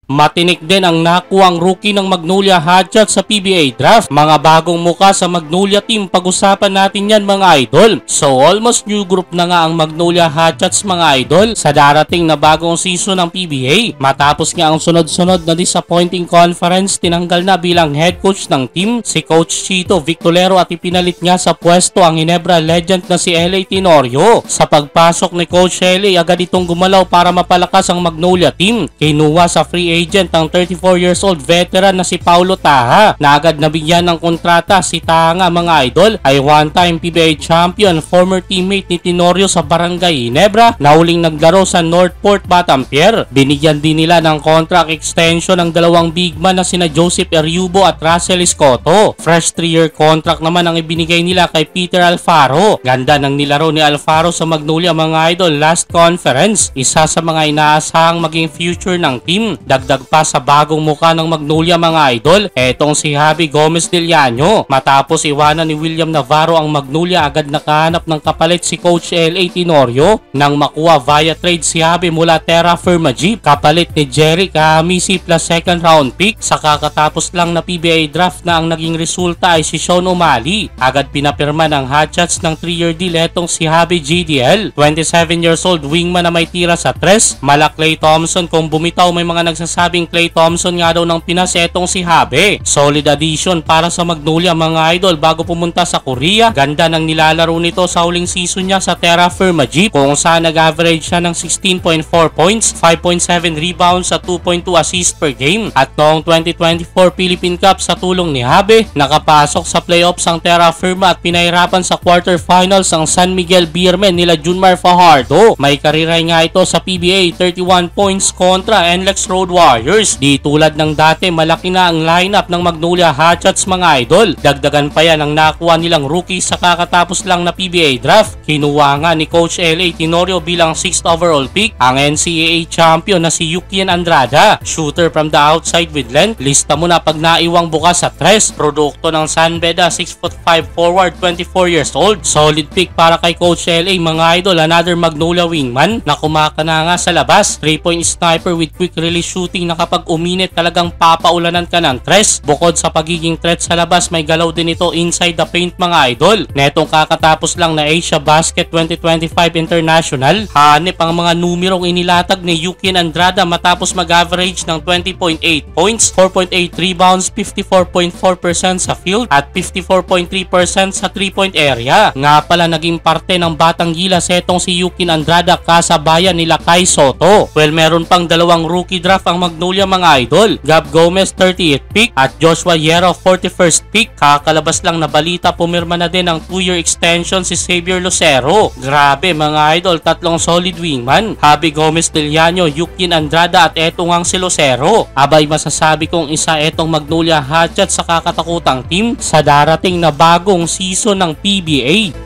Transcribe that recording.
Matinik din ang nakuwang rookie ng Magnolia Hotshots sa PBA Draft. Mga bagong muka sa Magnolia team, pag-usapan natin yan mga idol. So almost new group na nga ang Magnolia Hotshots mga idol sa darating na bagong season ng PBA. Matapos nga ang sunod-sunod na disappointing conference, tinanggal na bilang head coach ng team si Coach Chito Victolero at ipinalit nga sa pwesto ang Ginebra legend na si L.A. Tenorio. Sa pagpasok ni Coach L.A., agad itong gumalaw para mapalakas ang Magnolia team. Kinuha sa free agent ang 34 years old veteran na si Paulo Taha na agad nabigyan ng kontrata. Si Taha nga mga idol ay one-time PBA champion, former teammate ni Tenorio sa Barangay Ginebra na huling naglaro sa Northport Batampier. Binigyan din nila ng contract extension ng dalawang big man na sina Joseph Eriubo at Russell Escoto. Fresh 3-year contract naman ang ibinigay nila kay Peter Alfaro. Ganda ng nilaro ni Alfaro sa Magnolia mga idol last conference. Isa sa mga inaasahang maging future ng team. Dagdag pa sa bagong muka ng Magnolia mga idol, etong si Javi Gomez Diliano. Matapos iwanan ni William Navarro ang Magnolia, agad nakahanap ng kapalit si Coach L.A. Tenorio nang makuha via trade si Javi mula Terra Firma Jeep. Kapalit ni Jerry Kahamisi plus second round pick. Sa kakatapos lang na PBA draft na ang naging resulta ay si Sean O'Malley. Agad pinapirma ng Hotshots ng 3-year deal etong si Javi GDL. 27 years old wingman na may tira sa tres. Mala Klay Thompson kung bumitaw, may mga nagsasabing Klay Thompson nga daw ng Pinas etong si Javi. Solid addition para sa Magnolia mga idol bago pumunta sa Korea. Ganda ng nilalaro nito sa huling season niya sa Terra Firma Jeep kung saan nag-average siya ng 16.4 points, 5.7 rebounds at 2.2 assists per game. At noong 2024 Philippine Cup sa tulong ni Javi, nakapasok sa playoffs ang Terra Firma at pinahirapan sa quarterfinals ang San Miguel Beermen nila Junmar Fajardo. May kariray nga ito sa PBA, 31 points kontra NLEX Road Warriors. Di tulad ng dati, malaki na ang lineup ng Magnolia Hotshots mga idol. Dagdagan pa yan ang nakuha nilang rookie sa kakatapos lang na PBA draft. Kinuha nga ni Coach L.A. Tenorio bilang 6th overall pick ang NCAA champion na si Yukian Andrada. Shooter from the outside with length. Lista mo na pag naiwang bukas sa tres. Produkto ng San Beda, 6'5" forward, 24 years old. Solid pick para kay Coach L.A. mga idol. Another Magnolia wingman na kumakana nga sa labas. 3-point sniper with quick release shooting na kapag uminit talagang papaulanan ka ng tres. Bukod sa pagiging threat sa labas, may galaw din ito inside the paint mga idol. Netong kakatapos lang na Asia Basket 2025 International, hanip ang mga numerong inilatag ni Yukian Andrada matapos mag-average ng 20.8 points, 4.8 rebounds, 54.4% sa field at 54.3% sa 3-point area. Nga pala naging parte ng Batang Gilas etong si Yukian Andrada kasabayan nila Kai Soto. Well, meron pang dalawang rookie draft ang Magnolia mga idol. Gab Gomez 38th pick at Joshua Yero 41st pick. Kakalabas lang na balita, pumirma na din ang 2-year extension si Xavier Lucero. Grabe mga idol, tatlong solid wingman. Javi Gomez Diliano, Yukian Andrada at etong ang si Lucero. Abay, masasabi kong isa etong Magnolia Hotshots sa kakatakutang team sa darating na bagong season ng PBA.